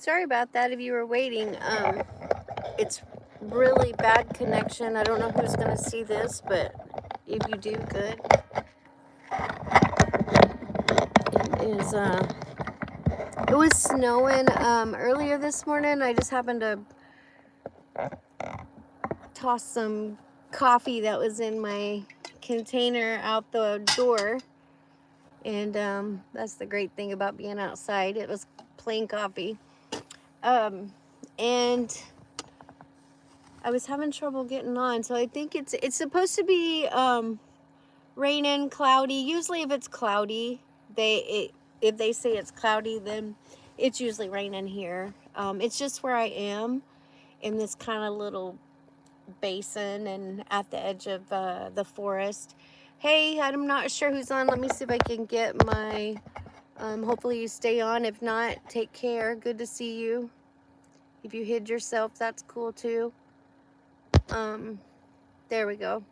Sorry about that if you were waiting. It's really bad connection. I don't know who's going to see this, but if you do, good. It was snowing earlier this morning. I just happened to toss some coffee that was in my container out the door. And that's the great thing about being outside. It was plain coffee. And I was having trouble getting on, so I think it's supposed to be raining, cloudy. Usually, if it's cloudy, if they say it's cloudy, then it's usually raining here. It's just where I am in this kind of little basin and at the edge of the forest. Hey, I'm not sure who's on. Let me see if I can get my. Hopefully you stay on. If not, take care. Good to see you. If you hid yourself, that's cool too. There we go.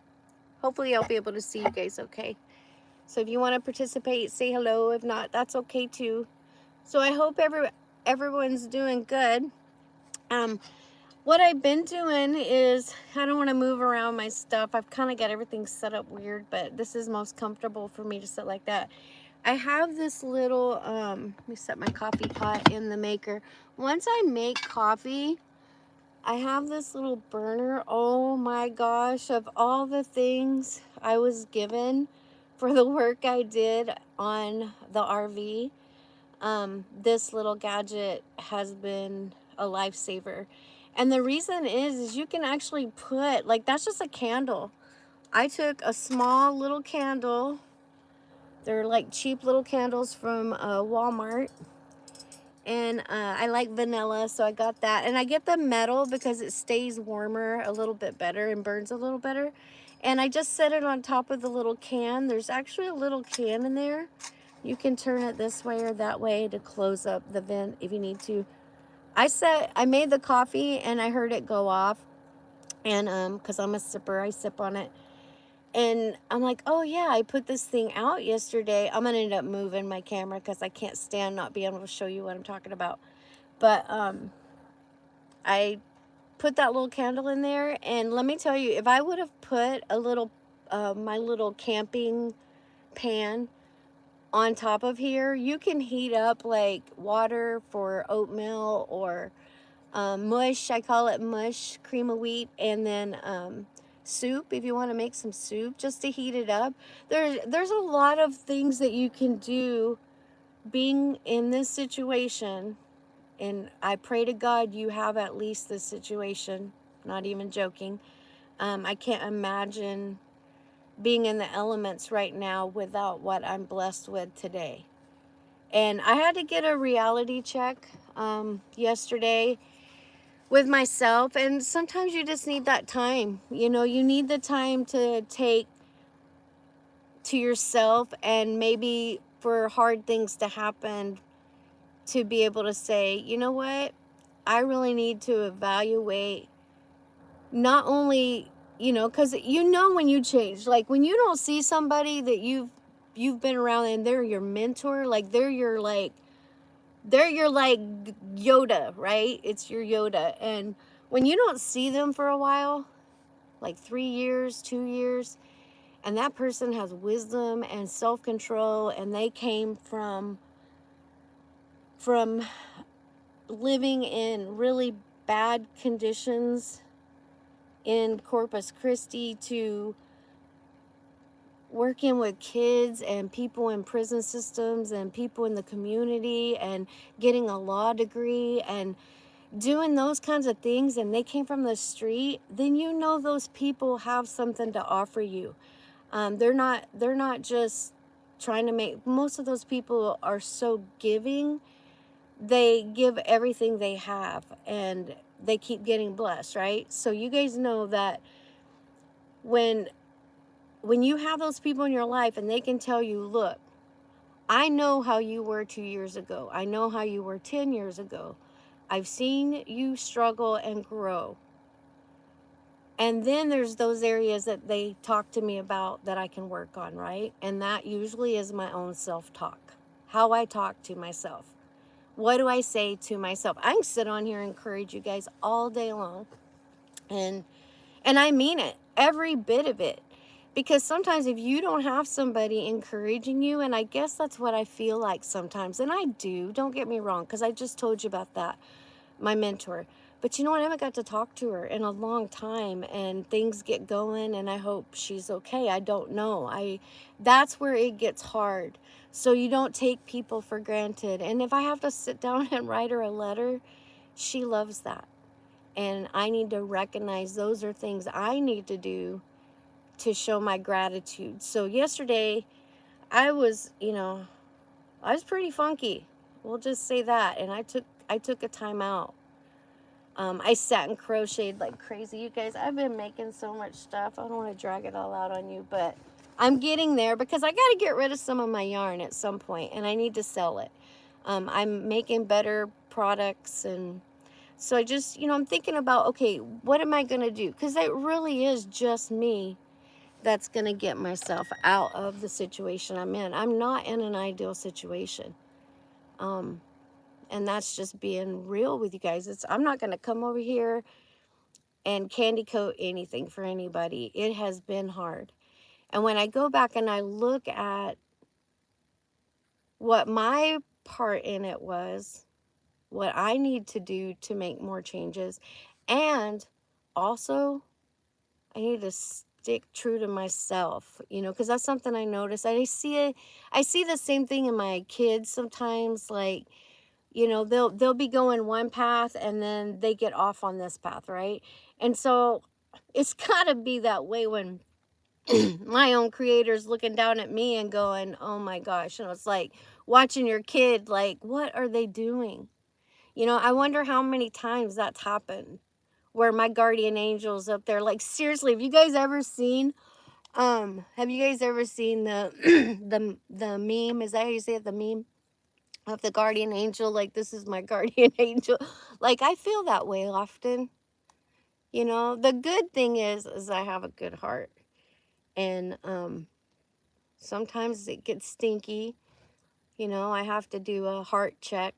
Hopefully I'll be able to see you guys okay. So if you want to participate, say hello. If not, that's okay too. So I hope everyone's doing good. What I've been doing is, I don't want to move around my stuff. I've kind of got everything set up weird, but this is most comfortable for me to sit like that. I have this little, let me set my coffee pot in the maker. Once I make coffee, I have this little burner. Oh my gosh, of all the things I was given for the work I did on the RV, this little gadget has been a lifesaver. And the reason is you can actually put, like, that's just a candle. I took a small little candle. They're like cheap little candles from Walmart. And I like vanilla, so I got that. And I get the metal because it stays warmer a little bit better and burns a little better. And I just set it on top of the little can. There's actually a little can in there. You can turn it this way or that way to close up the vent if you need to. I made the coffee and I heard it go off. And because I'm a sipper, I sip on it. And I'm like, oh yeah, I put this thing out yesterday. I'm gonna end up moving my camera because I can't stand not being able to show you what I'm talking about. But I put that little candle in there, and let me tell you, if I would have put a little my little camping pan on top of here, you can heat up like water for oatmeal or mush. I call it mush, cream of wheat, and then soup if you want to make some soup just to heat it up. There's a lot of things that you can do being in this situation, and I pray to God you have at least this situation. Not even joking. I can't imagine being in the elements right now without what I'm blessed with today. And I had to get a reality check yesterday with myself, and sometimes you just need that time. You know, you need the time to take to yourself, and maybe for hard things to happen, to be able to say, you know what, I really need to evaluate not only, you know, because you know when you change, like when you don't see somebody that you've been around and they're your mentor, like they're your like Yoda, right? It's your Yoda. And when you don't see them for a while, like 3 years, 2 years, and that person has wisdom and self-control, and they came from living in really bad conditions in Corpus Christi to working with kids and people in prison systems and people in the community and getting a law degree and doing those kinds of things, and they came from the street, then you know those people have something to offer you. They're not just trying to make. Most of those people are so giving. They give everything they have, and they keep getting blessed, right? So you guys know that when you have those people in your life and they can tell you, look, I know how you were 2 years ago. I know how you were 10 years ago. I've seen you struggle and grow. And then there's those areas that they talk to me about that I can work on, right? And that usually is my own self-talk, how I talk to myself. What do I say to myself? I can sit on here and encourage you guys all day long. And I mean it, every bit of it. Because sometimes if you don't have somebody encouraging you, and I guess that's what I feel like sometimes, and I do, don't get me wrong, because I just told you about that, my mentor. But you know what? I haven't got to talk to her in a long time, and things get going, and I hope she's okay. I don't know. That's where it gets hard. So you don't take people for granted. And if I have to sit down and write her a letter, she loves that. And I need to recognize those are things I need to do to show my gratitude. So yesterday, I was, I was pretty funky. We'll just say that. And I took a time out. I sat and crocheted like crazy. You guys, I've been making so much stuff. I don't want to drag it all out on you, but I'm getting there because I got to get rid of some of my yarn at some point, and I need to sell it. I'm making better products, and so I just, I'm thinking about, okay, what am I going to do? Because it really is just me that's going to get myself out of the situation I'm in. I'm not in an ideal situation. And that's just being real with you guys. I'm not going to come over here and candy coat anything for anybody. It has been hard. And when I go back and I look at what my part in it was, what I need to do to make more changes, and also I need to stick true to myself, because that's something I notice. I see the same thing in my kids sometimes, like, they'll be going one path and then they get off on this path, right? And so it's got to be that way when my own creator's looking down at me and going, "Oh my gosh." It's like watching your kid, like, what are they doing? I wonder how many times that's happened where my guardian angel's up there. Like, seriously, have you guys ever seen the the meme? Is that how you say it? The meme of the guardian angel, like, this is my guardian angel. Like, I feel that way often. The good thing is I have a good heart. And sometimes it gets stinky. I have to do a heart check.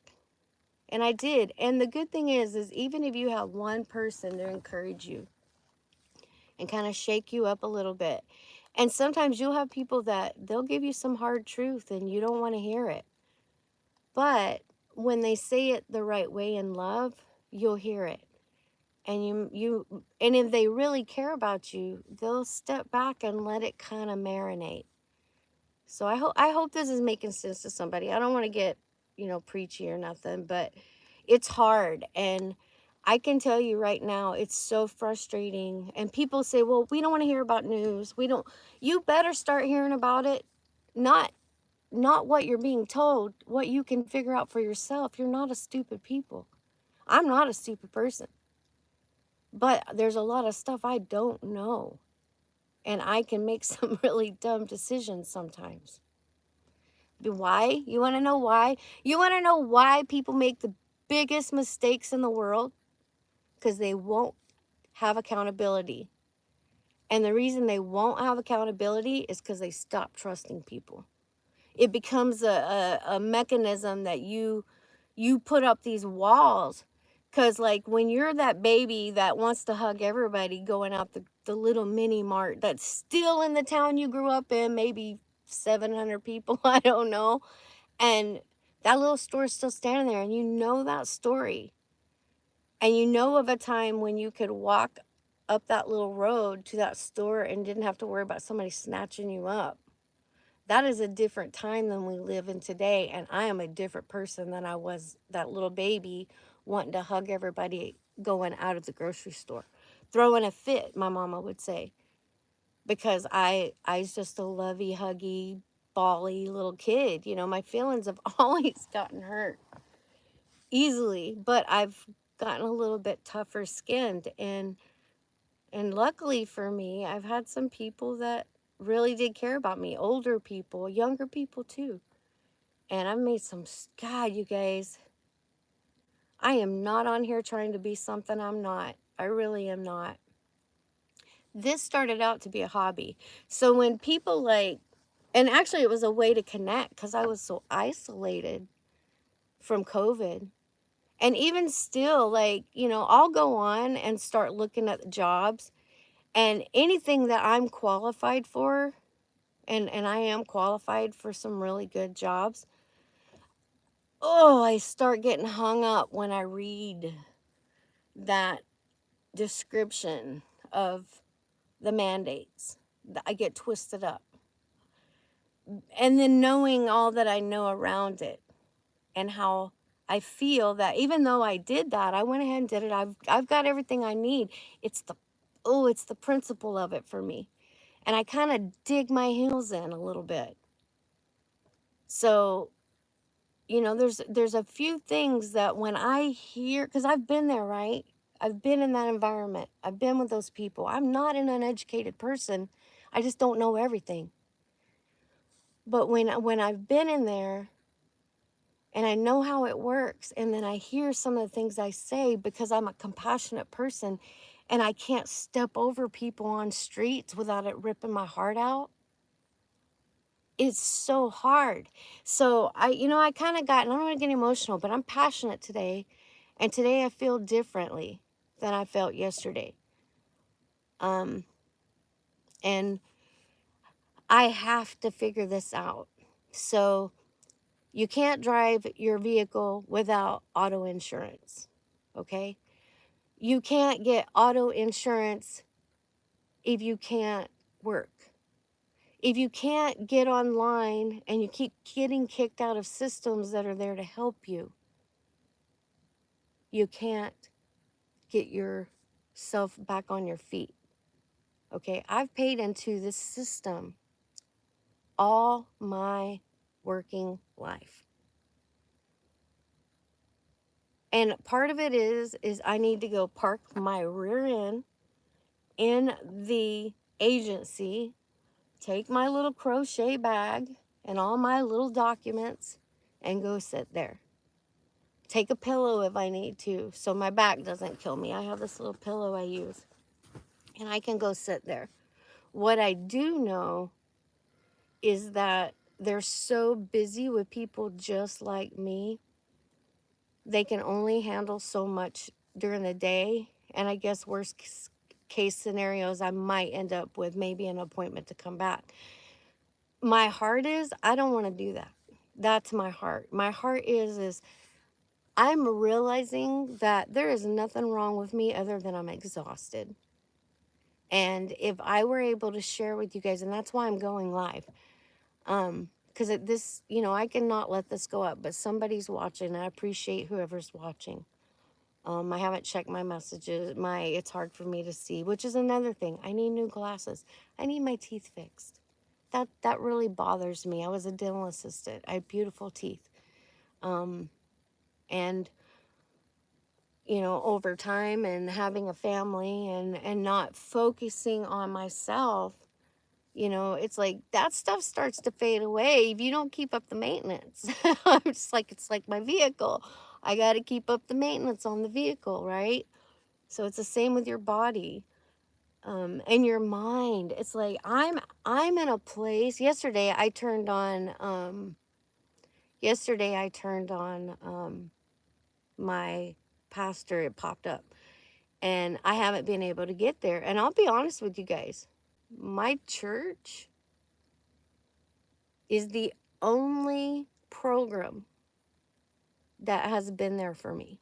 And I did. And the good thing is even if you have one person to encourage you and kind of shake you up a little bit. And sometimes you'll have people that they'll give you some hard truth and you don't want to hear it. But when they say it the right way in love, you'll hear it. And and if they really care about you, they'll step back and let it kind of marinate. So I hope this is making sense to somebody. I don't want to get, preachy or nothing, but it's hard. And I can tell you right now, it's so frustrating. And people say, well, we don't want to hear about news. You better start hearing about it. Not what you're being told, what you can figure out for yourself. You're not a stupid people. I'm not a stupid person. But there's a lot of stuff I don't know. And I can make some really dumb decisions sometimes. Why? You want to know why? You want to know why people make the biggest mistakes in the world? Because they won't have accountability. And the reason they won't have accountability is because they stop trusting people. It becomes a mechanism that you put up these walls. Because, like, when you're that baby that wants to hug everybody going out the little mini mart that's still in the town you grew up in, maybe 700 people, I don't know, and that little store's still standing there, and you know that story. And you know of a time when you could walk up that little road to that store and didn't have to worry about somebody snatching you up. That is a different time than we live in today. And I am a different person than I was that little baby wanting to hug everybody going out of the grocery store. Throwing a fit, my mama would say. Because I was just a lovey, huggy, bally little kid. My feelings have always gotten hurt easily. But I've gotten a little bit tougher skinned. And luckily for me, I've had some people that really did care about me. Older people, younger people too. And I've made some, God, you guys, I am not on here trying to be something I'm not. I really am not. This started out to be a hobby. So when people and actually it was a way to connect because I was so isolated. from COVID. And even still, like, you know, I'll go on and start looking at the jobs, and anything that I'm qualified for, and I am qualified for some really good jobs. Oh, I start getting hung up when I read that description of the mandates. I get twisted up. And then knowing all that I know around it and how I feel that even though I did that, I went ahead and did it. I've got everything I need. It's the principle of it for me. And I kind of dig my heels in a little bit. So, you know, there's a few things that when I hear, because I've been there, right? I've been in that environment. I've been with those people. I'm not an uneducated person. I just don't know everything. But when I've been in there and I know how it works, and then I hear some of the things I say because I'm a compassionate person and I can't step over people on streets without it ripping my heart out. It's so hard. So I kind of got, and I don't want to get emotional, but I'm passionate today. And today I feel differently than I felt yesterday. Um, and I have to figure this out. So you can't drive your vehicle without auto insurance. Okay. You can't get auto insurance if you can't work. If you can't get online and you keep getting kicked out of systems that are there to help you, you can't get yourself back on your feet. Okay, I've paid into this system all my working life. And part of it is I need to go park my rear end in the agency, take my little crochet bag and all my little documents and go sit there. Take a pillow if I need to so my back doesn't kill me. I have this little pillow I use and I can go sit there. What I do know is that they're so busy with people just like me. They can only handle so much during the day. And I guess worst case scenarios, I might end up with maybe an appointment to come back. My heart is, I don't want to do that. That's my heart. My heart is I'm realizing that there is nothing wrong with me other than I'm exhausted. And if I were able to share with you guys, and that's why I'm going live, because this, I cannot let this go up, but somebody's watching. I appreciate whoever's watching. I haven't checked my messages. It's hard for me to see, which is another thing. I need new glasses. I need my teeth fixed. That really bothers me. I was a dental assistant. I had beautiful teeth. And over time and having a family and not focusing on myself, it's like that stuff starts to fade away if you don't keep up the maintenance. It's like my vehicle. I got to keep up the maintenance on the vehicle, right? So it's the same with your body, and your mind. It's like I'm in a place. Yesterday I turned on my pastor. It popped up. And I haven't been able to get there. And I'll be honest with you guys. My church is the only program that has been there for me.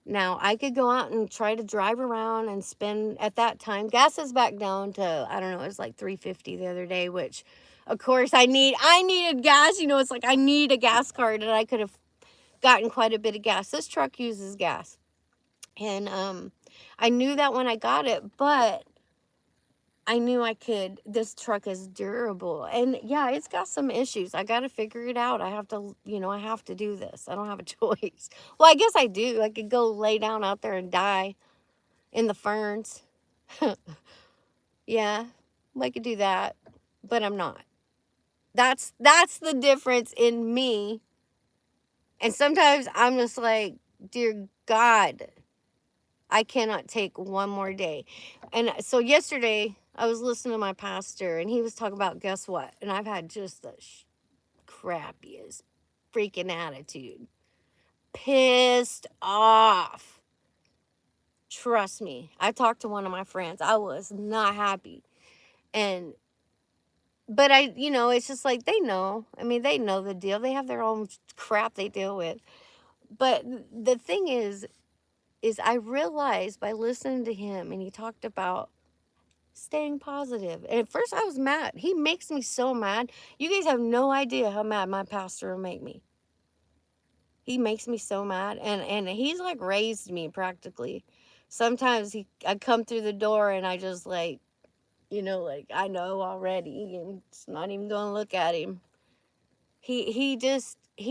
Now, I could go out and try to drive around and spend, at that time, gas is back down to, I don't know, it was like $3.50 the other day, which, of course, I needed gas. It's like I need a gas card, and I could have gotten quite a bit of gas. This truck uses gas. And I knew that when I got it, but I knew this truck is durable. And yeah, it's got some issues. I got to figure it out. I have to do this. I don't have a choice. Well, I guess I do. I could go lay down out there and die in the ferns. Yeah, I could do that, but I'm not. That's the difference in me. And sometimes I'm just like, dear God, I cannot take one more day. And so yesterday I was listening to my pastor and he was talking about, guess what? And I've had just the crappiest freaking attitude. Pissed off. Trust me. I talked to one of my friends. I was not happy. And but it's just like they know. I mean, they know the deal. They have their own crap they deal with. But the thing is I realized by listening to him, and he talked about staying positive. And at first I was mad. He makes me so mad. You guys have no idea how mad my pastor will make me. He makes me so mad, and he's like raised me practically. Sometimes I come through the door and I just like, like I know already, and it's not even gonna look at him. He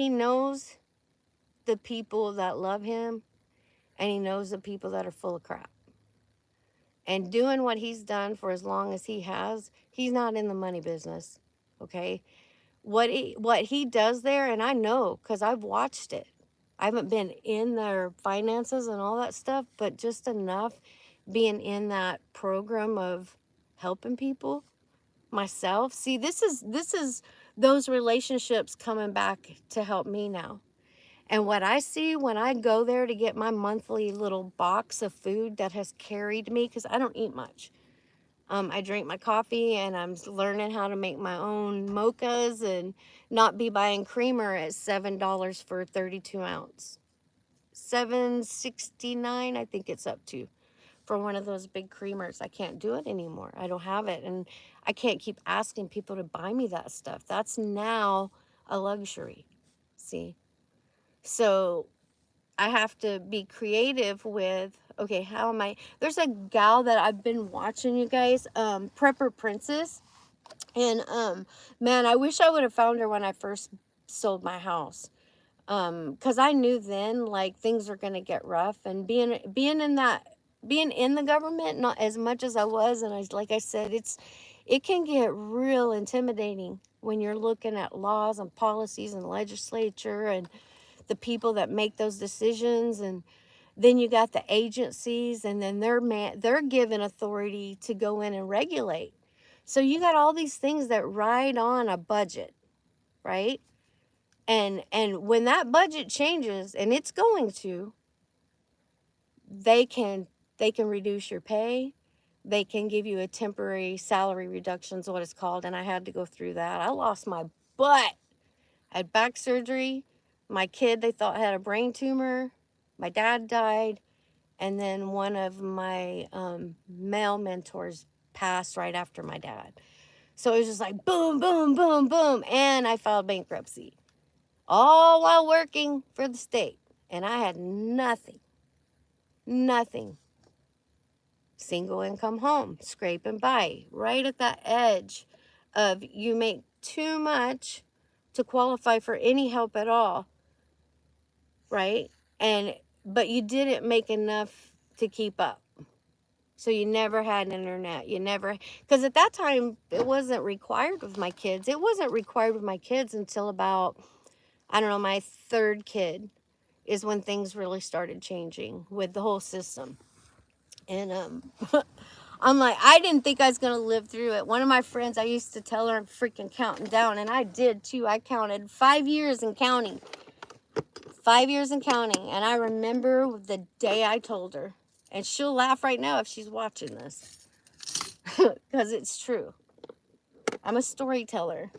knows the people that love him, and he knows the people that are full of crap. And doing what he's done for as long as he has, he's not in the money business. Okay? What he does there, and I know because I've watched it. I haven't been in their finances and all that stuff, but just enough being in that program of helping people myself. See, this is those relationships coming back to help me now. And what I see when I go there to get my monthly little box of food that has carried me, because I don't eat much. I drink my coffee, and I'm learning how to make my own mochas and not be buying creamer at $7 for a 32 ounce. $7.69, I think it's up to, for one of those big creamers. I can't do it anymore. I don't have it, and I can't keep asking people to buy me that stuff. That's now a luxury. See, so I have to be creative with, okay, how am I? There's a gal that I've been watching, you guys, Prepper Princess. And man, I wish I would have found her when I first sold my house. Because I knew then like things were gonna get rough, and being in the government, not as much as I was, and like I said, it can get real intimidating when you're looking at laws and policies and legislature and the people that make those decisions. And then you got the agencies, and then they're given authority to go in and regulate. So you got all these things that ride on a budget, right? And when that budget changes, and it's going to, they can reduce your pay. They can give you a temporary salary reduction is what it's called. And I had to go through that. I lost my butt. I had back surgery. My kid, they thought, had a brain tumor. My dad died. And then one of my male mentors passed right after my dad. So it was just like boom, boom, boom, boom. And I filed bankruptcy, all while working for the state. And I had nothing, nothing. Single income home, scraping by, right at that edge of you make too much to qualify for any help at all, right? But you didn't make enough to keep up. So you never had an internet. You never, because at that time it wasn't required with my kids. It wasn't required with my kids until about, I don't know, my third kid is when things really started changing with the whole system. And I'm like, I didn't think I was going to live through it. One of my friends, I used to tell her I'm freaking counting down, and I did too. I counted 5 years and counting. 5 years and counting. And I remember the day I told her. And she'll laugh right now if she's watching this. Because it's true. I'm a storyteller.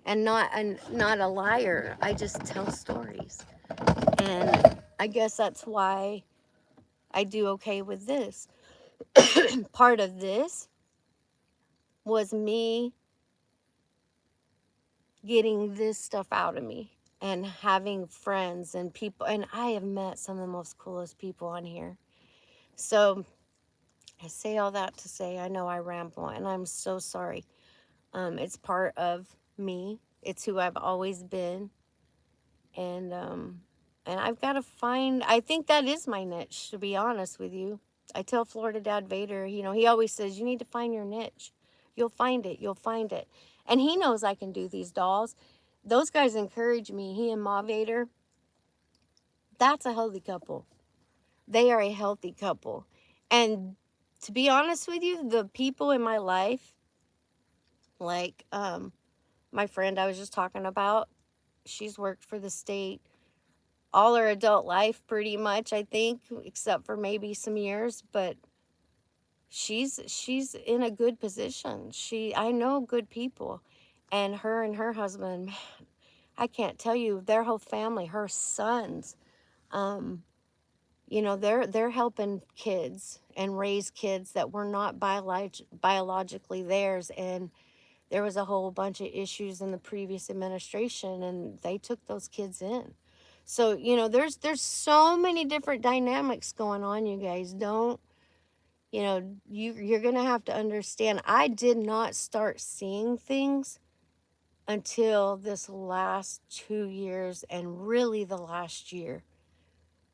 And not a liar. I just tell stories. And I guess that's why I do okay with this. Part of this was me getting this stuff out of me and having friends and people. And I have met some of the most coolest people on here. So I say all that to say, I know I ramble, and I'm so sorry. It's part of me. It's who I've always been. And I've got to find, I think that is my niche, to be honest with you. I tell Florida Dad Vader, he always says, you need to find your niche. You'll find it. You'll find it. And he knows I can do these dolls. Those guys encourage me. He and Ma Vader, that's a healthy couple. They are a healthy couple. And to be honest with you, the people in my life, like my friend I was just talking about, She's worked for the state all her adult life pretty much, I think, except for maybe some years, but she's in a good position. I know good people, and her husband, man, I can't tell you, their whole family, her sons, um you know, they're helping kids and raise kids that were not biologically theirs. And there was a whole bunch of issues in the previous administration, and they took those kids in. So, you know, there's so many different dynamics going on, you guys. Don't, you know, you're gonna have to understand, I did not start seeing things until this last 2 years, and really the last year.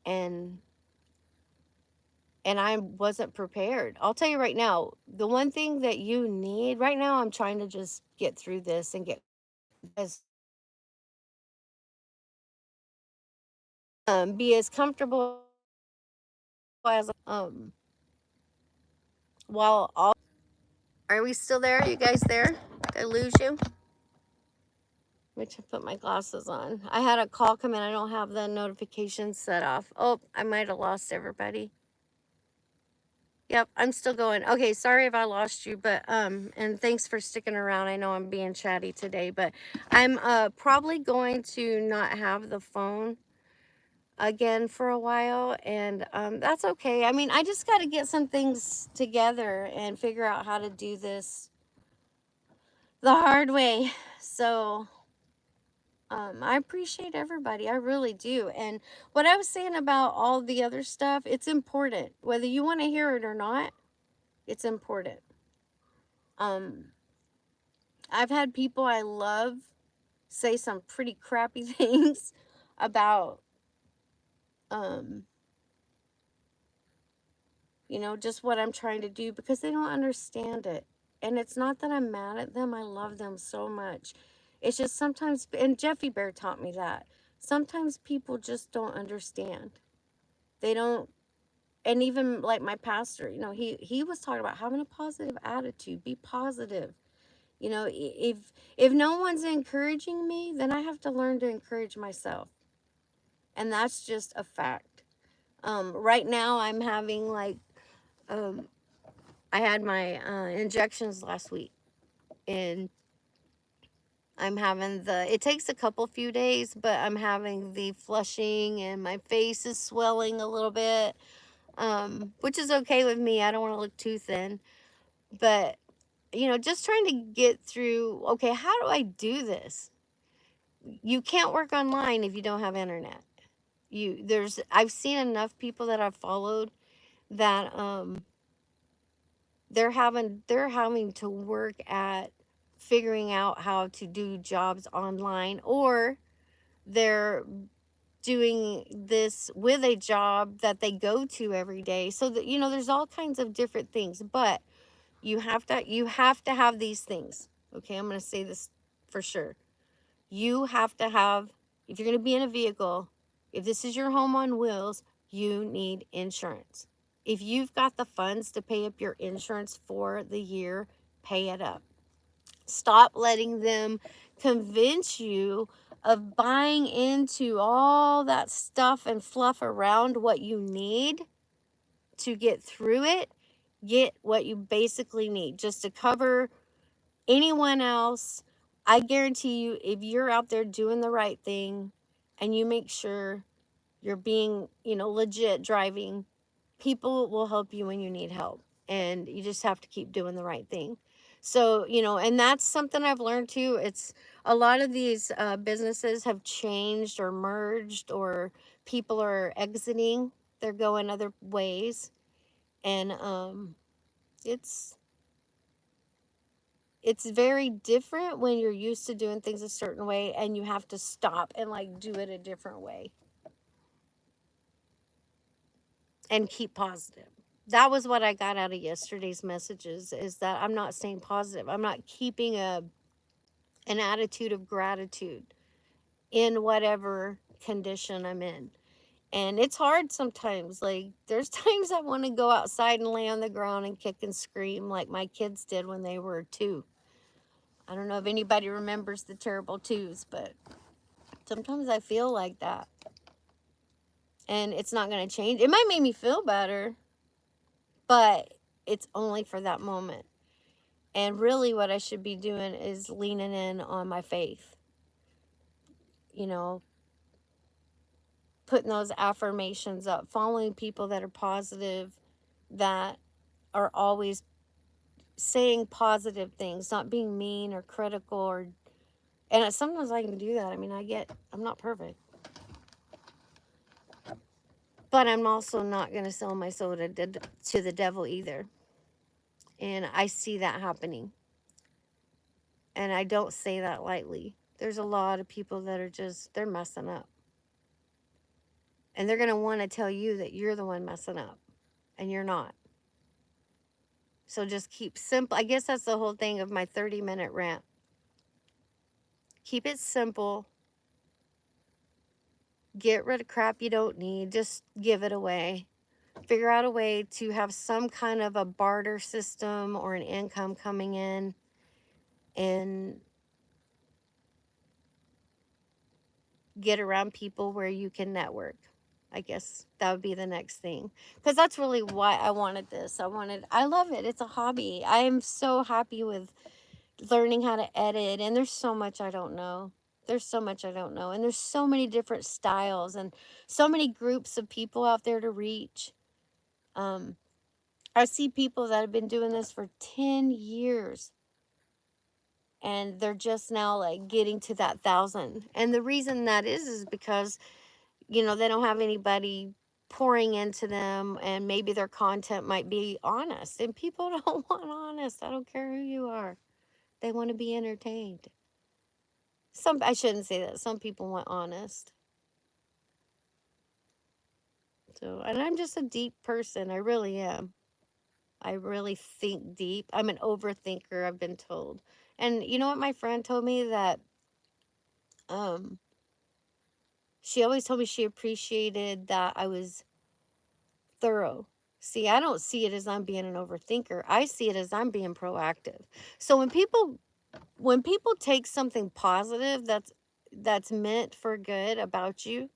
And I wasn't prepared. I'll tell you right now, the one thing that you need right now, I'm trying to just get through this and get as be as comfortable as while all. Are we still there? You guys there? Did I lose you? Let me put my glasses on. I had a call come in. I don't have the notifications set off. Oh, I might have lost everybody. Yep, I'm still going. Okay, sorry if I lost you, but and thanks for sticking around. I know I'm being chatty today, but I'm probably going to not have the phone again for a while, and that's okay. I mean, I just got to get some things together and figure out how to do this the hard way. So I appreciate everybody. I really do. And what I was saying about all the other stuff, it's important. Whether you want to hear it or not, it's important. Um, I've had people I love say some pretty crappy things about, um, you know, just what I'm trying to do, because they don't understand it. And it's not that I'm mad at them. I love them so much. It's just sometimes, and Jeffy Bear taught me that. Sometimes people just don't understand. They don't, and even like my pastor, you know, he was talking about having a positive attitude, be positive. You know, if no one's encouraging me, then I have to learn to encourage myself. And that's just a fact. Right now I'm having like, um, I had my injections last week, and I'm having it takes a few days, but I'm having the flushing, and my face is swelling a little bit, which is okay with me. I don't want to look too thin, but you know, just trying to get through, okay, how do I do this? You can't work online if you don't have internet. I've seen enough people that I've followed that they're having to work at figuring out how to do jobs online, or they're doing this with a job that they go to every day. So that, you know, there's all kinds of different things, but you have to have these things. Okay, I'm going to say this for sure. You have to have, if you're going to be in a vehicle, if this is your home on wheels, you need insurance. If you've got the funds to pay up your insurance for the year, pay it up. Stop letting them convince you of buying into all that stuff and fluff around what you need to get through it. Get what you basically need just to cover anyone else. I guarantee you, if you're out there doing the right thing and you make sure you're being, you know, legit driving, people will help you when you need help. And you just have to keep doing the right thing. So, you know, and that's something I've learned too. It's a lot of these businesses have changed or merged, or people are exiting, they're going other ways. And it's it's very different when you're used to doing things a certain way and you have to stop and like do it a different way and keep positive. That was what I got out of yesterday's messages, is that I'm not staying positive. I'm not keeping an attitude of gratitude in whatever condition I'm in. And it's hard sometimes. Like, there's times I want to go outside and lay on the ground and kick and scream like my kids did when they were 2. I don't know if anybody remembers the terrible twos, but Sometimes I feel like that. And it's not going to change. It might make me feel better, but it's only for that moment. And really what I should be doing is leaning in on my faith. You know, putting those affirmations up, following people that are positive, that are always saying positive things, not being mean or critical or, and sometimes I can do that. I mean, I'm not perfect, but I'm also not going to sell my soul to the devil either. And I see that happening. And I don't say that lightly. There's a lot of people that are they're messing up. And they're going to want to tell you that you're the one messing up, and you're not. So just keep simple. I guess that's the whole thing of my 30-minute rant. Keep it simple. Get rid of crap you don't need. Just give it away. Figure out a way to have some kind of a barter system or an income coming in, and get around people where you can network. I guess that would be the next thing. Because that's really why I wanted this. I love it. It's a hobby. I am so happy with learning how to edit. And there's so much I don't know. There's so much I don't know. And there's so many different styles and so many groups of people out there to reach. I see people that have been doing this for 10 years. And they're just now like getting to that 1,000. And the reason that is because they don't have anybody pouring into them, and maybe their content might be honest. And people don't want honest. I don't care who you are. They want to be entertained. I shouldn't say that. Some people want honest. So, and I'm just a deep person. I really am. I really think deep. I'm an overthinker, I've been told. And you know what my friend told me? That um she always told me she appreciated that I was thorough. See, I don't see it as I'm being an overthinker. I see it as I'm being proactive. So when people take something positive that's meant for good about you,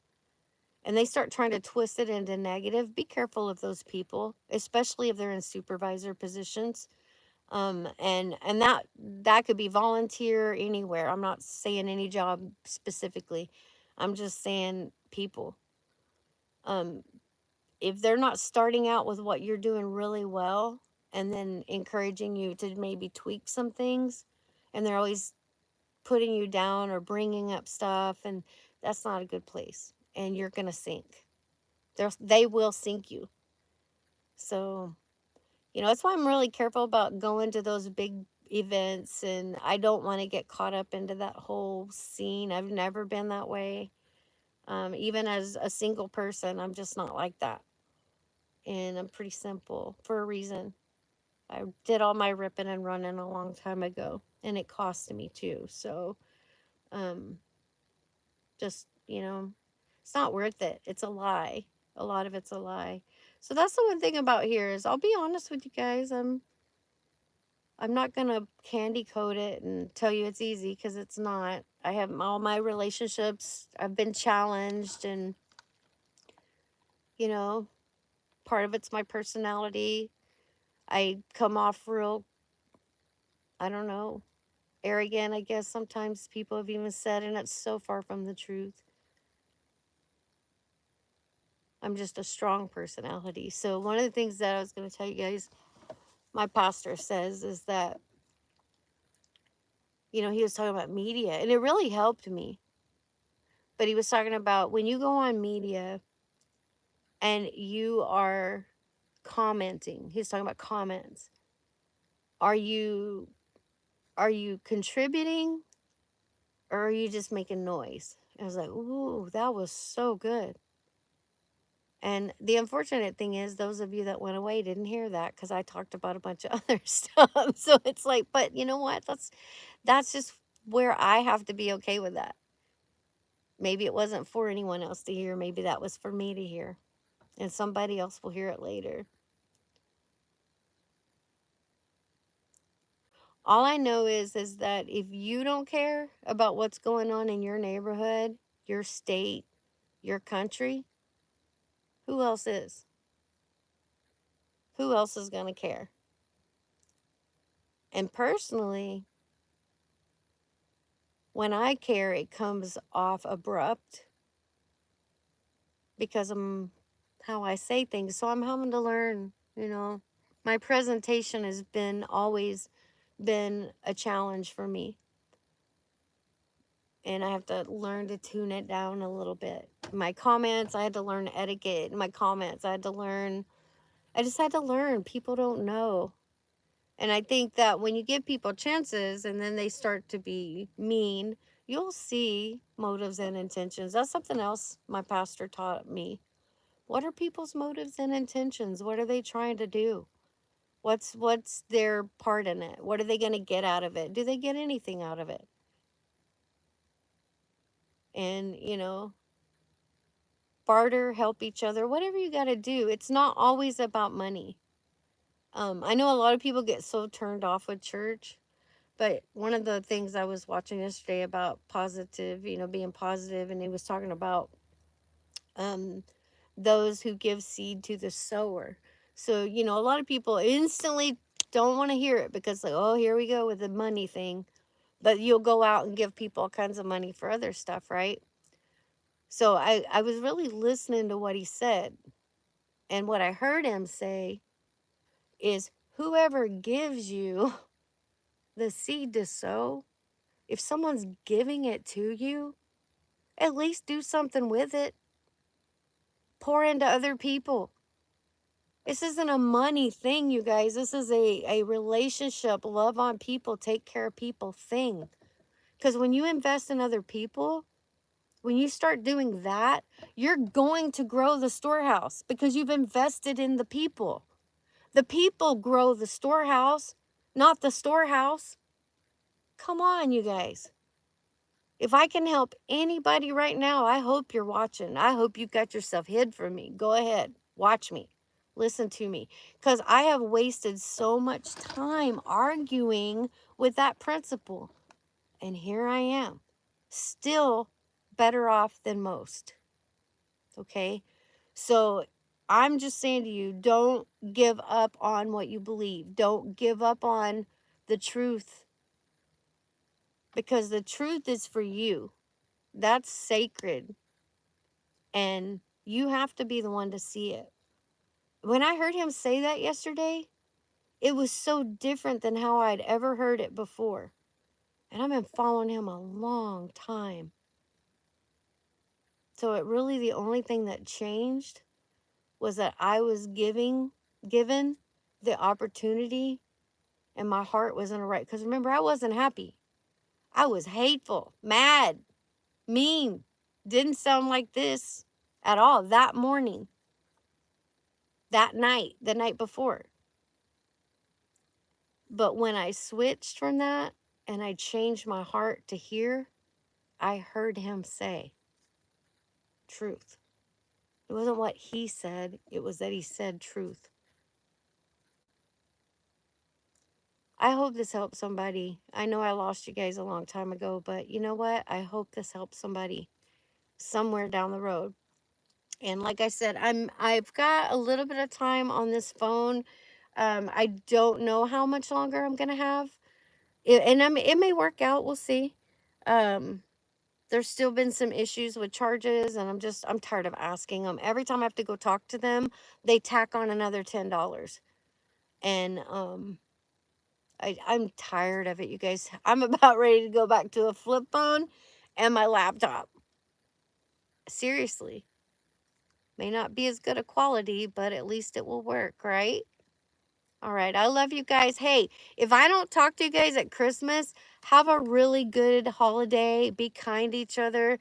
and they start trying to twist it into negative, be careful of those people, especially if they're in supervisor positions. And that could be volunteer anywhere. I'm not saying any job specifically. I'm just saying people. Um, if they're not starting out with what you're doing really well and then encouraging you to maybe tweak some things, and they're always putting you down or bringing up stuff, and that's not a good place, and you're going to sink. They will sink you. So, that's why I'm really careful about going to those big events, and I don't want to get caught up into that whole scene. I've never been that way. Even as a single person, I'm just not like that. And I'm pretty simple for a reason. I did all my ripping and running a long time ago, and it cost me too. So, um, just, it's not worth it. It's a lie. A lot of it's a lie. So that's the one thing about here is, I'll be honest with you guys. I'm not gonna candy coat it and tell you it's easy, because it's not. I have all my relationships. I've been challenged, and you know, part of it's my personality. I come off real, I don't know, arrogant, I guess sometimes people have even said, and it's so far from the truth. I'm just a strong personality. So one of the things that I was going to tell you guys, my pastor says, is that, he was talking about media, and it really helped me. But he was talking about when you go on media and you are commenting. He's talking about comments. Are you contributing, or are you just making noise? I was like, ooh, that was so good. And the unfortunate thing is, those of you that went away didn't hear that, because I talked about a bunch of other stuff. So it's like, but you know what? That's just where I have to be okay with that. Maybe it wasn't for anyone else to hear. Maybe that was for me to hear. And somebody else will hear it later. All I know is that if you don't care about what's going on in your neighborhood, your state, your country, who else is? Who else is going to care? And personally, when I care, it comes off abrupt because of how I say things. So I'm having to learn, you know. My presentation has been always been a challenge for me. And I have to learn to tune it down a little bit. My comments, I had to learn etiquette. My comments, I just had to learn. People don't know. And I think that when you give people chances and then they start to be mean, you'll see motives and intentions. That's something else my pastor taught me. What are people's motives and intentions? What are they trying to do? What's their part in it? What are they going to get out of it? Do they get anything out of it? And, barter, help each other, whatever you got to do. It's not always about money. I know a lot of people get so turned off with church, but one of the things I was watching yesterday about positive, being positive, and he was talking about um, those who give seed to the sower. So, a lot of people instantly don't want to hear it because, like, oh, here we go with the money thing. But you'll go out and give people all kinds of money for other stuff, right? So I was really listening to what he said. And what I heard him say is whoever gives you the seed to sow, if someone's giving it to you, at least do something with it. Pour into other people. This isn't a money thing, you guys. This is a relationship, love on people, take care of people thing. Because when you invest in other people, when you start doing that, you're going to grow the storehouse because you've invested in the people. The people grow the storehouse, not the storehouse. Come on, you guys. If I can help anybody right now, I hope you're watching. I hope you've got yourself hid from me. Go ahead, watch me, listen to me. Because I have wasted so much time arguing with that principle. And here I am, still better off than most. Okay? So I'm just saying to you, don't give up on what you believe. Don't give up on the truth. Because the truth is for you. That's sacred. And you have to be the one to see it. When I heard him say that yesterday, it was so different than how I'd ever heard it before. And I've been following him a long time. So it really, the only thing that changed was that I was given the opportunity, and my heart was in a right. Because remember, I wasn't happy. I was hateful, mad, mean. Didn't sound like this at all that morning, that night, the night before. But when I switched from that and I changed my heart to hear, I heard him say truth. It wasn't what he said, it was that he said truth. I hope this helps somebody. I know I lost you guys a long time ago, but you know what? I hope this helps somebody somewhere down the road. And like I said, I've got a little bit of time on this phone. I don't know how much longer I'm gonna have. It may work out, we'll see. There's still been some issues with charges, and I'm tired of asking them. Every time I have to go talk to them, they tack on another $10. And I'm tired of it, you guys. I'm about ready to go back to a flip phone and my laptop. Seriously. May not be as good a quality, but at least it will work, right? All right. I love you guys. Hey, if I don't talk to you guys at Christmas, have a really good holiday. Be kind to each other.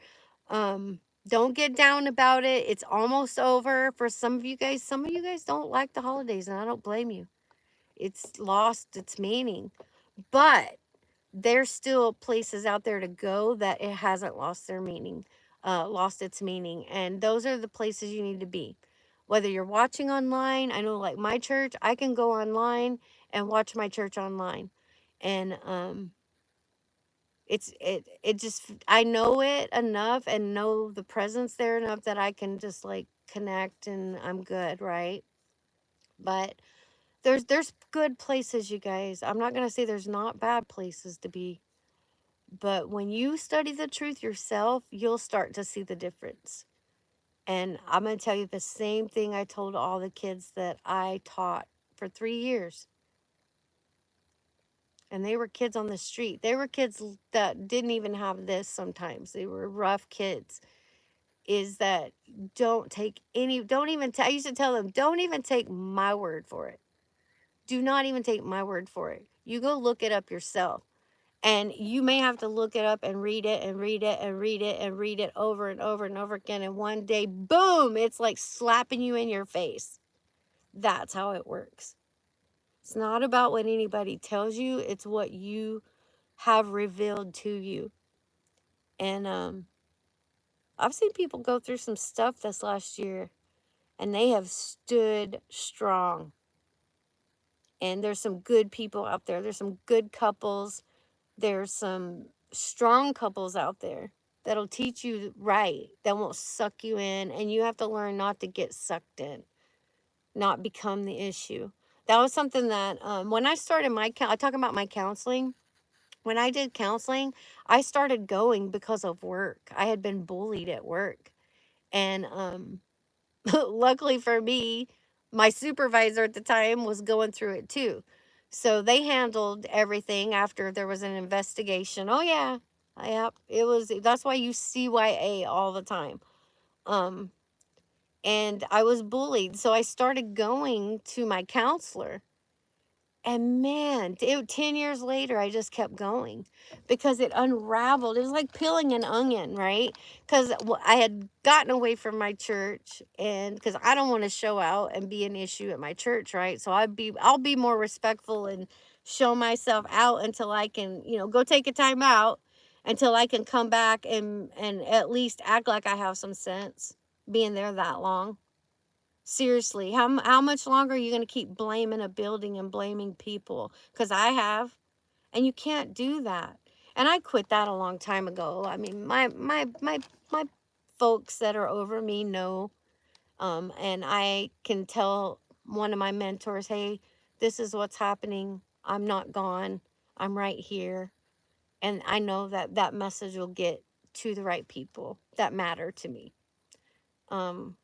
Don't get down about it. It's almost over for some of you guys. Some of you guys don't like the holidays, and I don't blame you. It's lost its meaning. But there's still places out there to go that it hasn't lost their meaning, lost its meaning. And those are the places you need to be. Whether you're watching online, I know like my church, I can go online and watch my church online. And It just, I know it enough and know the presence there enough that I can just like connect and I'm good, right? But there's good places, you guys. I'm not gonna say there's not bad places to be, but when you study the truth yourself, you'll start to see the difference. And I'm gonna tell you the same thing I told all the kids that I taught for 3 years. And they were kids on the street. They were kids that didn't even have this sometimes. They were rough kids. Is that don't even, I used to tell them, don't even take my word for it. Do not even take my word for it. You go look it up yourself. And you may have to look it up and read it and read it and read it and read it over and over and over again. And one day, boom, it's like slapping you in your face. That's how it works. It's not about what anybody tells you, it's what you have revealed to you. And I've seen people go through some stuff this last year and they have stood strong. And there's some good people out there. There's some good couples. There's some strong couples out there that'll teach you right, that won't suck you in. And you have to learn not to get sucked in, not become the issue. That was something that when I started I talk about my counseling. When I did counseling, I started going because of work. I had been bullied at work. And luckily for me, my supervisor at the time was going through it too. So they handled everything after there was an investigation. Oh yeah. Yeah, it was, that's why you CYA all the time. Um and I was bullied, so I started going to my counselor. And man, 10 years later, I just kept going because it unraveled. It was like peeling an onion, right? Because I had gotten away from my church, and because I don't want to show out and be an issue at my church, right? So I'll be more respectful and show myself out until I can, go take a time out until I can come back and at least act like I have some sense being there that long. Seriously, how much longer are you going to keep blaming a building and blaming people? Because I have, and you can't do that. And I quit that a long time ago. I mean, my folks that are over me know, and I can tell one of my mentors, hey, this is what's happening. I'm not gone. I'm right here, and I know that that message will get to the right people that matter to me. Um,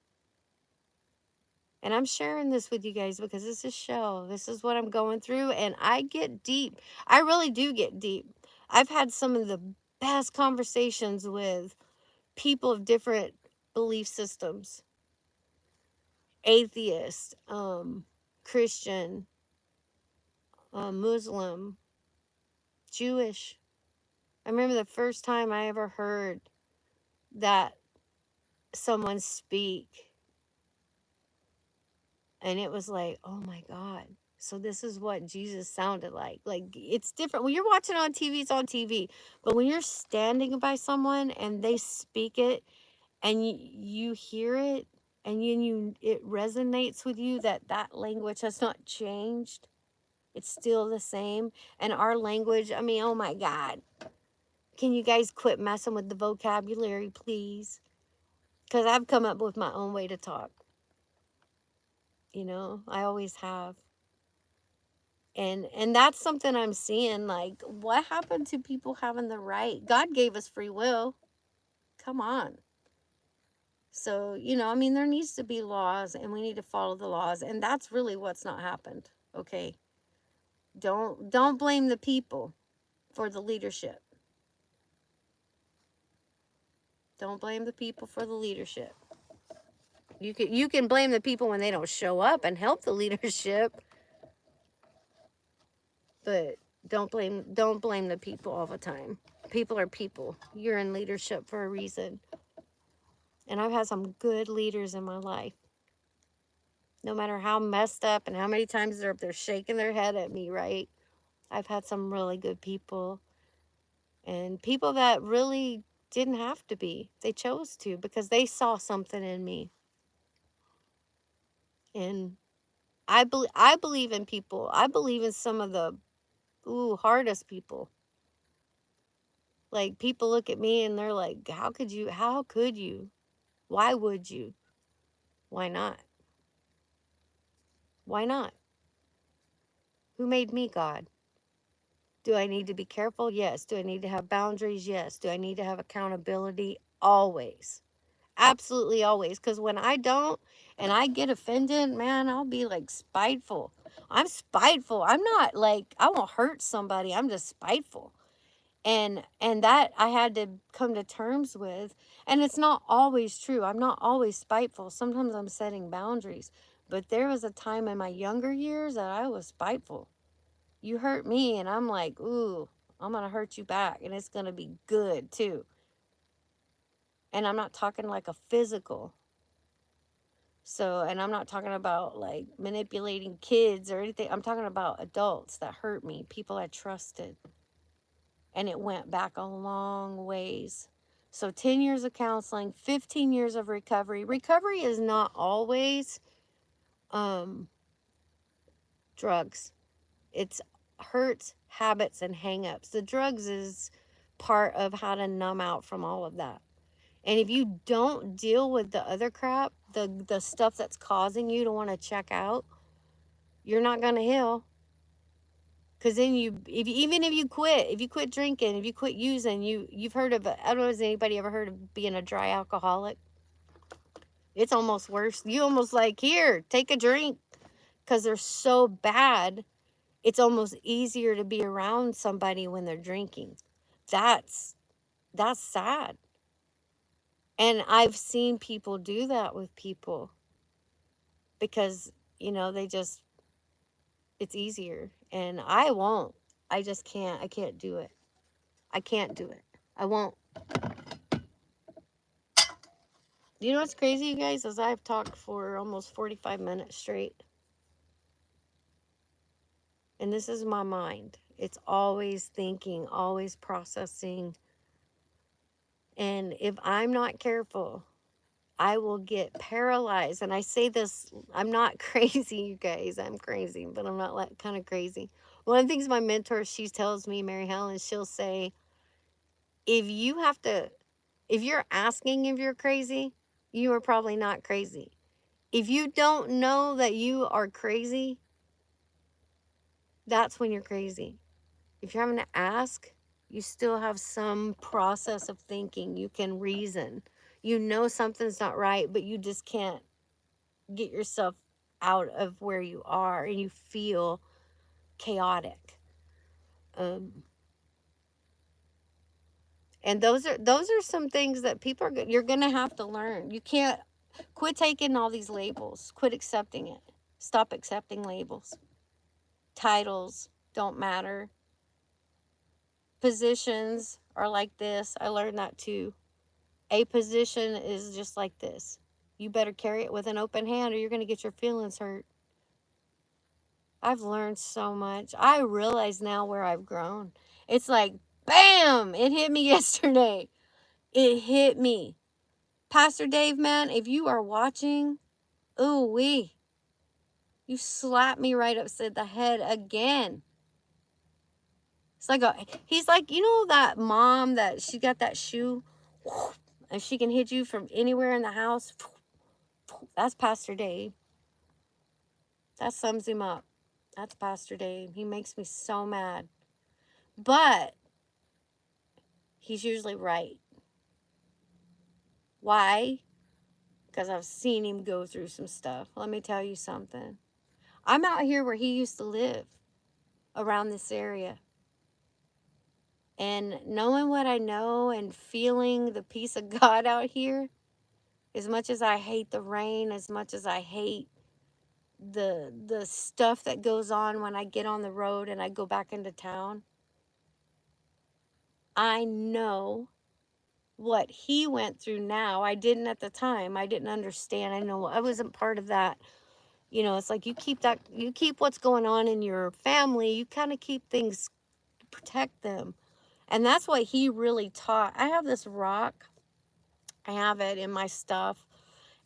And I'm sharing this with you guys because this is Chelle. This is what I'm going through. And I get deep. I really do get deep. I've had some of the best conversations with people of different belief systems, atheist, Christian, Muslim, Jewish. I remember the first time I ever heard that someone speak, and it was like, oh my God. So this is what Jesus sounded like. Like, it's different. When you're watching on TV, it's on TV. But when you're standing by someone and they speak it and you hear it and it resonates with you, that language has not changed. It's still the same. And our language, I mean, oh my God. Can you guys quit messing with the vocabulary, please? Because I've come up with my own way to talk. I always have. And that's something I'm seeing, like, what happened to people having the right? God gave us free will. Come on. So, I mean, there needs to be laws and we need to follow the laws, and that's really what's not happened. Okay. Don't blame the people for the leadership. Don't blame the people for the leadership. You can blame the people when they don't show up and help the leadership, but don't blame the people all the time. People are people. You're in leadership for a reason. And I've had some good leaders in my life. No matter how messed up and how many times they're up there shaking their head at me, right? I've had some really good people. And people that really didn't have to be. They chose to because they saw something in me. And I believe in people. I believe in some of the hardest people. Like, people look at me and they're like, how could you? How could you? Why would you? Why not? Why not? Who made me God? Do I need to be careful? Yes. Do I need to have boundaries? Yes. Do I need to have accountability? Always. Absolutely always. Because when I don't and I get offended, man, I'll be like spiteful. I'm spiteful. I'm not like, I won't hurt somebody. I'm just spiteful. And that I had to come to terms with. And it's not always true. I'm not always spiteful. Sometimes I'm setting boundaries. But there was a time in my younger years that I was spiteful. You hurt me, and I'm like, ooh, I'm going to hurt you back. And it's going to be good, too. And I'm not talking like a physical. So, and I'm not talking about like manipulating kids or anything. I'm talking about adults that hurt me, people I trusted. And it went back a long ways. So 10 years of counseling, 15 years of recovery. Recovery is not always drugs. It's hurts, habits, and hangups. The drugs is part of how to numb out from all of that. And if you don't deal with the other crap, the stuff that's causing you to want to check out, you're not going to heal. Because then even if you quit drinking, if you quit using, you've heard of, I don't know, has anybody ever heard of being a dry alcoholic? It's almost worse. You almost like, here, take a drink. Because they're so bad, it's almost easier to be around somebody when they're drinking. That's sad. And I've seen people do that with people because, they just, it's easier. And I won't. I just can't. I can't do it. I can't do it. I won't. You know what's crazy, you guys, is I've talked for almost 45 minutes straight. And this is my mind. It's always thinking, always processing. And if I'm not careful, I will get paralyzed. And I say this, I'm not crazy, you guys. I'm crazy, but I'm not like kind of crazy. One of the things my mentor, she tells me, Mary Helen, she'll say, if you're asking if you're crazy, you are probably not crazy. If you don't know that you are crazy, that's when you're crazy. If you're having to ask, you still have some process of thinking. You can reason. You know something's not right, but you just can't get yourself out of where you are, and you feel chaotic. And those are some things that people are, you're going to have to learn. You can't quit taking all these labels. Quit accepting it. Stop accepting labels. Titles don't matter. Positions are like this. I learned that too. A position is just like this. You better carry it with an open hand or you're going to get your feelings hurt. I've learned so much. I realize now where I've grown. It's like, bam, it hit me yesterday. It hit me. Pastor Dave, man, if you are watching, ooh wee, you slapped me right upside the head again. It's like he's like, that mom that she got that shoe and she can hit you from anywhere in the house. That's Pastor Dave. That sums him up. That's Pastor Dave. He makes me so mad. But he's usually right. Why? Because I've seen him go through some stuff. Let me tell you something. I'm out here where he used to live, around this area. And knowing what I know and feeling the peace of God out here, as much as I hate the rain, as much as I hate the stuff that goes on when I get on the road and I go back into town, I know what he went through now. I didn't at the time. I didn't understand. I know I wasn't part of that. It's like you keep what's going on in your family. You kind of keep things, protect them. And that's what he really taught. I have this rock. I have it in my stuff.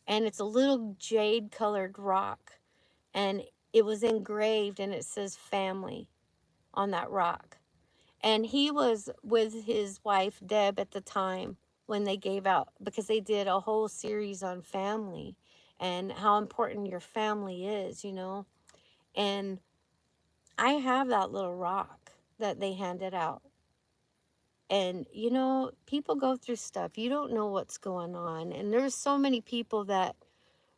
And it's a little jade colored rock. And it was engraved and it says family on that rock. And he was with his wife, Deb, at the time when they gave out, because they did a whole series on family and how important your family is, you know. And I have that little rock that they handed out. And, you know, people go through stuff. You don't know what's going on. And there's so many people that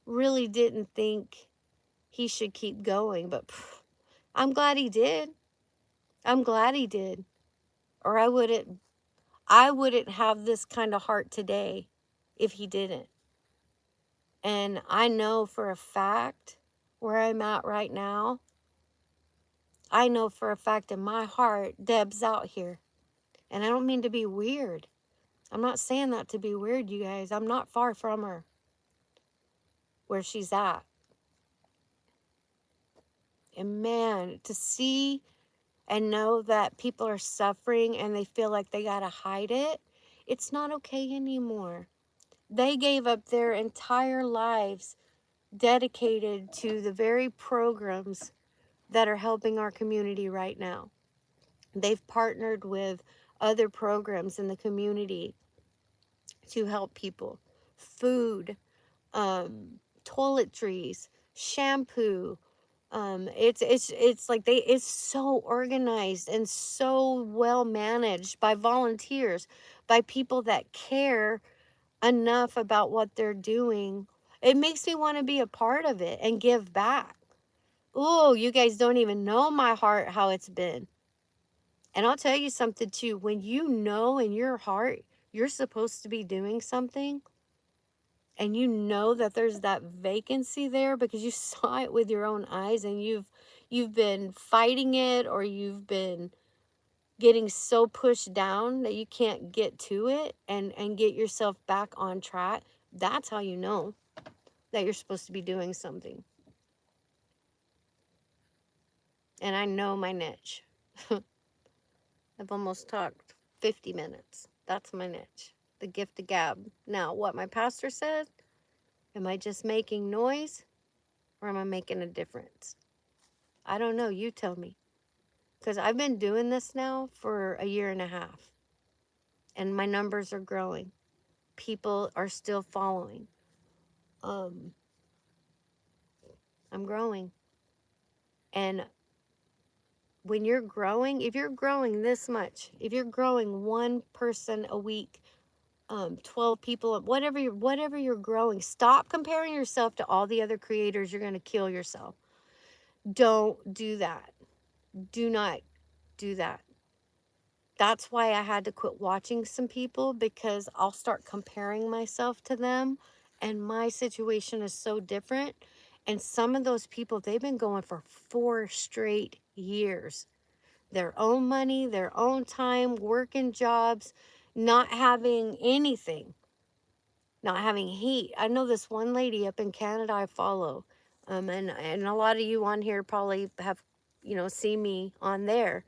really didn't think he should keep going. But I'm glad he did. I'm glad he did. Or I wouldn't have this kind of heart today if he didn't. And I know for a fact where I'm at right now, I know for a fact in my heart, Deb's out here. And I don't mean to be weird. I'm not saying that to be weird, you guys. I'm not far from her where she's at. And man, to see and know that people are suffering and they feel like they got to hide it, it's not okay anymore. They gave up their entire lives dedicated to the very programs that are helping our community right now. They've partnered with other programs in the community to help people. Food, toiletries, shampoo. It's like it's so organized and so well managed by volunteers, by people that care enough about what they're doing. It makes me want to be a part of it and give back. Oh, you guys don't even know my heart how it's been. And I'll tell you something too. When you know in your heart you're supposed to be doing something, and you know that there's that vacancy there because you saw it with your own eyes, and you've been fighting it, or you've been getting so pushed down that you can't get to it and get yourself back on track, that's how you know that you're supposed to be doing something. And I know my niche. I've almost talked 50 minutes. That's my niche. The gift of gab. Now, what my pastor said, am I just making noise or am I making a difference? I don't know. You tell me. Because I've been doing this now for a year and a half. And my numbers are growing. People are still following. I'm growing. And when you're growing, if you're growing this much, if you're growing one person a week, 12 people, whatever you're growing, stop comparing yourself to all the other creators. You're going to kill yourself. Don't do that. Do not do that. That's why I had to quit watching some people, because I'll start comparing myself to them, and my situation is so different. And some of those people, they've been going for 4 straight years. Their own money, their own time, working jobs, not having anything, not having heat. I know this one lady up in Canada I follow, and a lot of you on here probably have, seen me on there.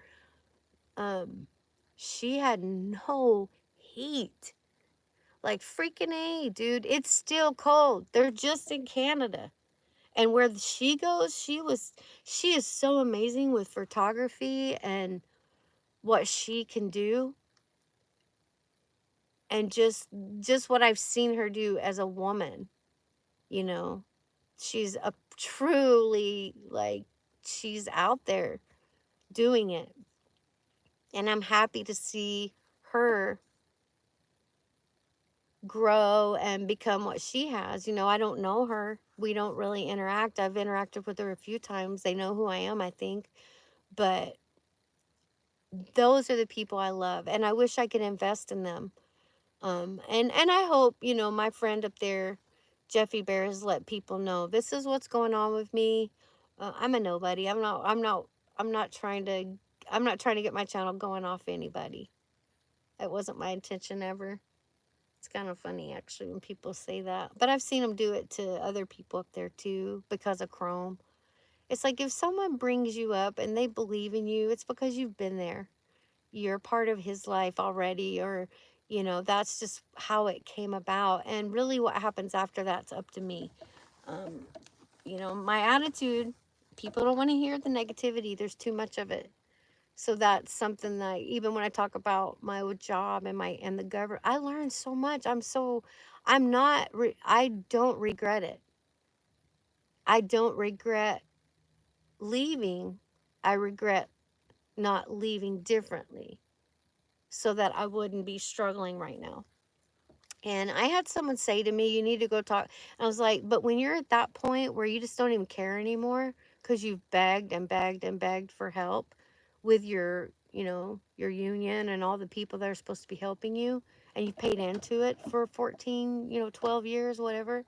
She had no heat. Like freaking A, dude. It's still cold. They're just in Canada. And where she goes, she is so amazing with photography and what she can do, and just what I've seen her do as a woman, you know. She's a truly, like, she's out there doing it. And I'm happy to see her grow and become what she has. I don't know her. We don't really interact. I've interacted with her a few times. They know who I am, I think. But those are the people I love, and I wish I could invest in them. And I hope, my friend up there, Jeffy Bear, has let people know this is what's going on with me. I'm a nobody. I'm not trying to get my channel going off anybody. That wasn't my intention ever. It's kind of funny, actually, when people say that. But I've seen them do it to other people up there, too, because of Chrome. It's like if someone brings you up and they believe in you, it's because you've been there. You're part of his life already, or, that's just how it came about. And really what happens after that's up to me. Um, my attitude, people don't want to hear the negativity. There's too much of it. So that's something that even when I talk about my old job and the government, I learned so much. I don't regret it. I don't regret leaving. I regret not leaving differently so that I wouldn't be struggling right now. And I had someone say to me, you need to go talk. I was like, but when you're at that point where you just don't even care anymore because you've begged and begged and begged for help with your union and all the people that are supposed to be helping you, and you paid into it for 14, 12 years, whatever,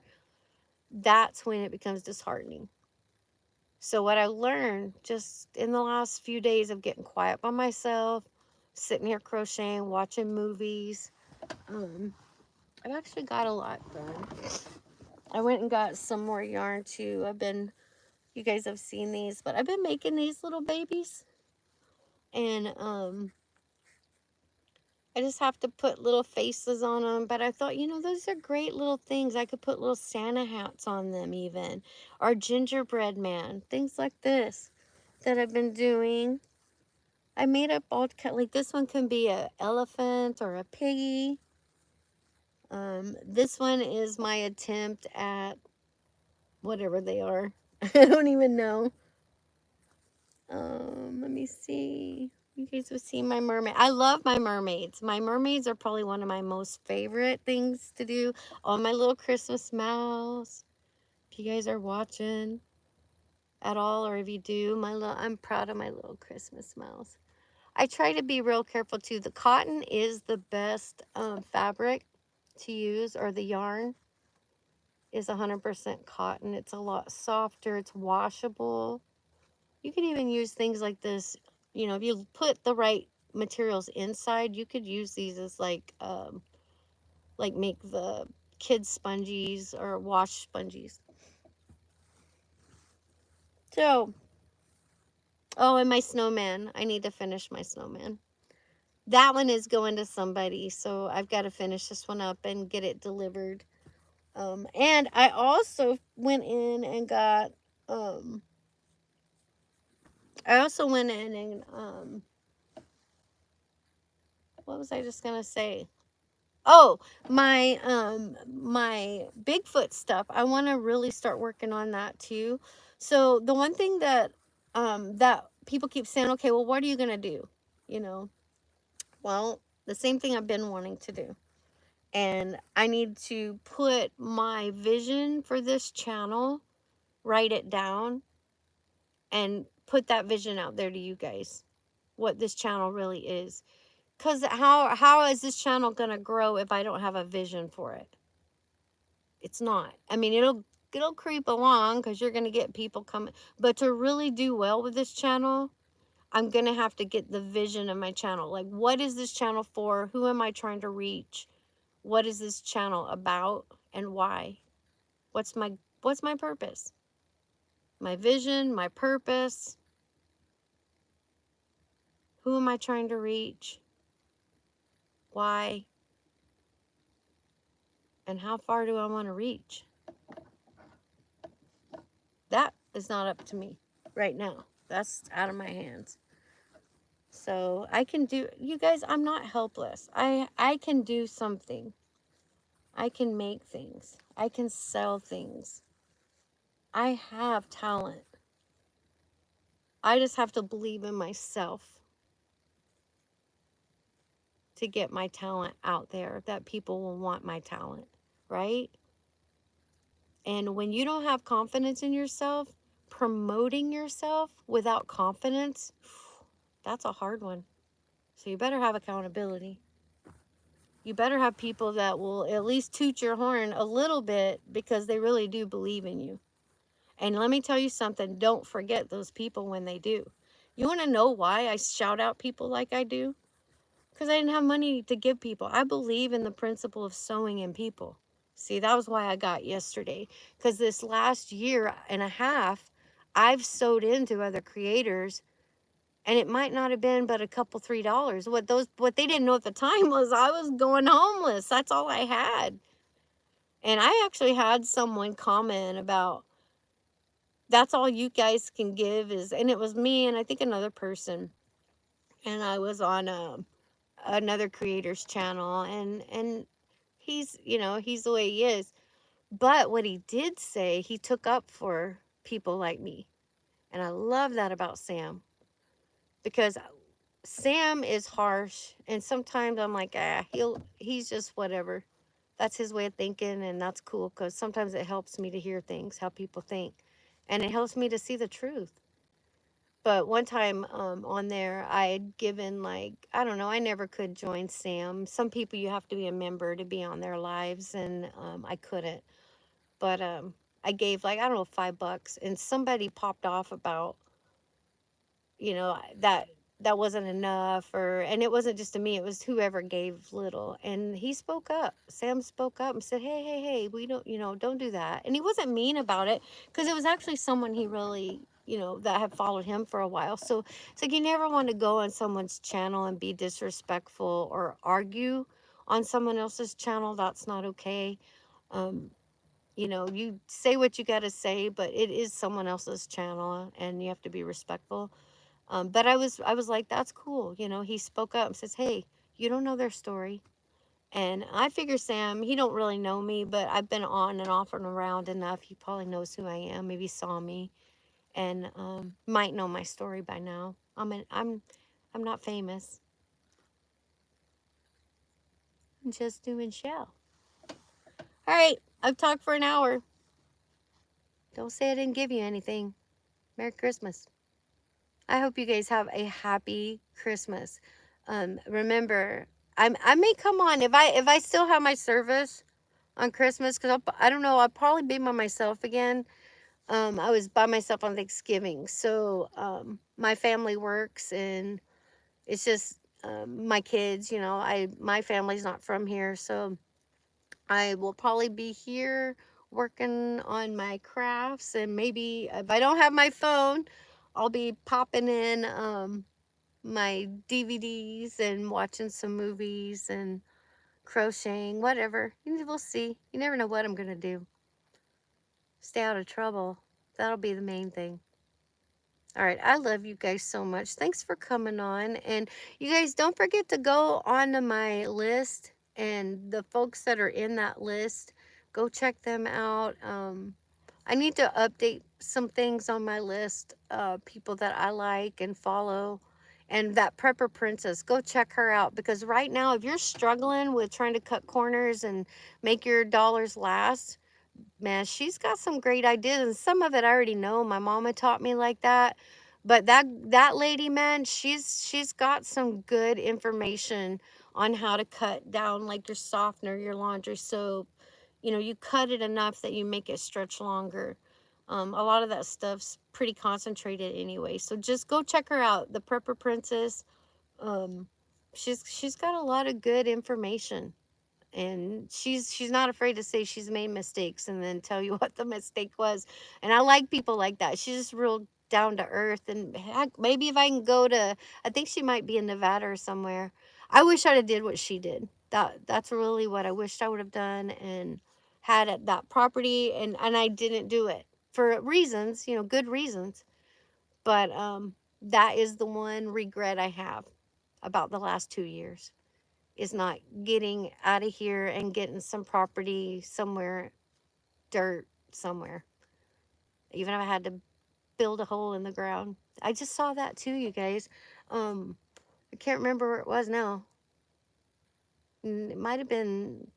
that's when it becomes disheartening. So what I learned just in the last few days of getting quiet by myself, sitting here crocheting, watching movies, I've actually got a lot done. I went and got some more yarn too. You guys have seen these, but I've been making these little babies. And I just have to put little faces on them. But I thought, those are great little things. I could put little Santa hats on them even. Or gingerbread man. Things like this that I've been doing. I made up like this one can be an elephant or a piggy. This one is my attempt at whatever they are. I don't even know. Let me see. You guys have seen my mermaid. I love my mermaids. My mermaids are probably one of my most favorite things to do. All my little Christmas mouse. If you guys are watching at all, or if you do, I'm proud of my little Christmas mouse. I try to be real careful too. The cotton is the best fabric to use, or the yarn is 100% cotton. It's a lot softer. It's washable. You could even use things like this. If you put the right materials inside, you could use these as like make the kids spongies or wash spongies. So, oh, and my snowman. I need to finish my snowman. That one is going to somebody, so I've got to finish this one up and get it delivered. And I also went in and got, I also went in and, what was I just going to say? Oh, my Bigfoot stuff. I want to really start working on that too. So the one thing that people keep saying, okay, well, what are you going to do? Well, the same thing I've been wanting to do. And I need to put my vision for this channel, write it down, and put that vision out there to you guys, what this channel really is. Because how is this channel going to grow if I don't have a vision for it? It's not. I mean, it'll creep along because you're going to get people coming. But to really do well with this channel, I'm going to have to get the vision of my channel. Like, what is this channel for? Who am I trying to reach? What is this channel about and why? What's my purpose? My vision, my purpose. Who am I trying to reach? Why? And how far do I want to reach? That is not up to me right now. That's out of my hands. So I can do, you guys, I'm not helpless. I can do something. I can make things. I can sell things. I have talent. I just have to believe in myself to get my talent out there, that people will want my talent, right? And when you don't have confidence in yourself, promoting yourself without confidence, that's a hard one. So you better have accountability. You better have people that will at least toot your horn a little bit because they really do believe in you. And let me tell you something, don't forget those people when they do. You want to know why I shout out people like I do? Because I didn't have money to give people. I believe in the principle of sowing in people. See, that was why I got yesterday. Because this last year and a half, I've sowed into other creators. And it might not have been but a couple, $3. What they didn't know at the time was I was going homeless. That's all I had. And I actually had someone comment about, that's all you guys can give is, and it was me and I think another person. and I was on another creator's channel, and he's, you know, he's the way he is. But what he did say, he took up for people like me. And I love that about Sam, because Sam is harsh, and sometimes I'm like, he's just whatever. That's his way of thinking, and that's cool, because sometimes it helps me to hear things, how people think, and it helps me to see the truth. But one time on there, I had given, like, I don't know, I never could join Sam. Some people you have to be a member to be on their lives, and I couldn't. But I gave, like, I don't know, $5, and somebody popped off about, you know, that wasn't enough, or, and it wasn't just to me, it was whoever gave little. And he spoke up. Sam spoke up and said, hey, we don't, you know, don't do that. And he wasn't mean about it, because it was actually someone he really, you know, that had followed him for a while. So it's like, you never want to go on someone's channel and be disrespectful or argue on someone else's channel. That's not okay. um you know, you say what you got to say, but it is someone else's channel, and you have to be respectful. But I was like, that's cool. You know, he spoke up and says, hey, you don't know their story. And I figure Sam, he don't really know me, but I've been on and off and around enough. He probably knows who I am. Maybe saw me, and might know my story by now. I'm not famous. I'm just doing Chelle. All right, I've talked for an hour. Don't say I didn't give you anything. Merry Christmas. I hope you guys have a happy Christmas. Remember, I may come on if I still have my service on Christmas, because I don't know, I'll probably be by myself again. I was by myself on Thanksgiving, so my family works, and it's just my kids. You know, my family's not from here, so I will probably be here working on my crafts, and maybe if I don't have my phone, I'll be popping in my DVDs and watching some movies and crocheting, whatever. We'll see. You never know what I'm going to do. Stay out of trouble. That'll be the main thing. All right, I love you guys so much. Thanks for coming on. And you guys, don't forget to go onto my list, and the folks that are in that list, go check them out. I need to update some things on my list, people that I like and follow. And that Prepper Princess, go check her out, because right now, if you're struggling with trying to cut corners and make your dollars last, man, she's got some great ideas, and some of it I already know. My mama taught me like that. But that lady, man, she's got some good information on how to cut down, like, your softener, your laundry soap. You know, you cut it enough that you make it stretch longer. A lot of that stuff's pretty concentrated anyway. So just go check her out, the Prepper Princess. Um, she's got a lot of good information, and she's not afraid to say she's made mistakes and then tell you what the mistake was. And I like people like that. She's just real down to earth. And heck, maybe if I can go to, I think she might be in Nevada or somewhere. I wish I'd have did what she did. That's really what I wished I would have done, and had at that property, and I didn't do it for reasons, you know, good reasons. But that is the one regret I have about the last 2 years, is not getting out of here and getting some property somewhere, dirt somewhere, even if I had to build a hole in the ground. I just saw that too, you guys. I can't remember where it was now. It might have been,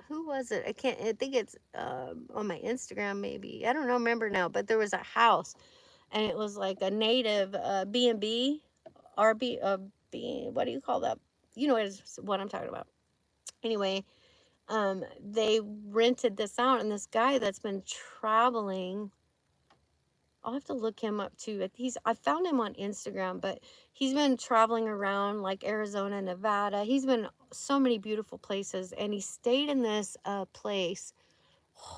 who was it? I think it's on my Instagram, maybe. I don't know, remember now, but there was a house, and it was like a native B&B, RB, what do you call that? You know what I'm talking about. Anyway, they rented this out, and this guy that's been traveling, I'll have to look him up too. I found him on Instagram, but he's been traveling around like Arizona, Nevada. He's been so many beautiful places, and he stayed in this place.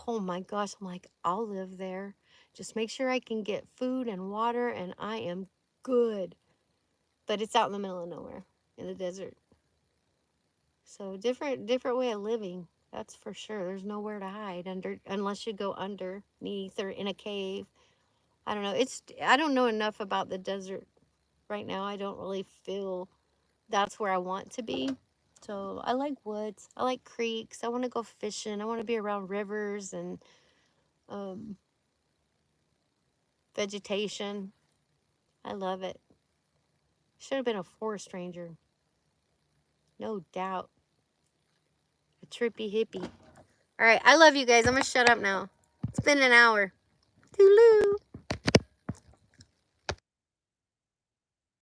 Oh my gosh, I'm like, I'll live there. Just make sure I can get food and water, and I am good. But it's out in the middle of nowhere, in the desert. So different way of living. That's for sure. There's nowhere to hide under, unless you go underneath or in a cave. I don't know. I don't know enough about the desert right now. I don't really feel that's where I want to be. So I like woods. I like creeks. I want to go fishing. I want to be around rivers and um, vegetation. I love it. Should have been a forest ranger. No doubt. A trippy hippie. All right. I love you guys. I'm going to shut up now. It's been an hour. Toodaloo.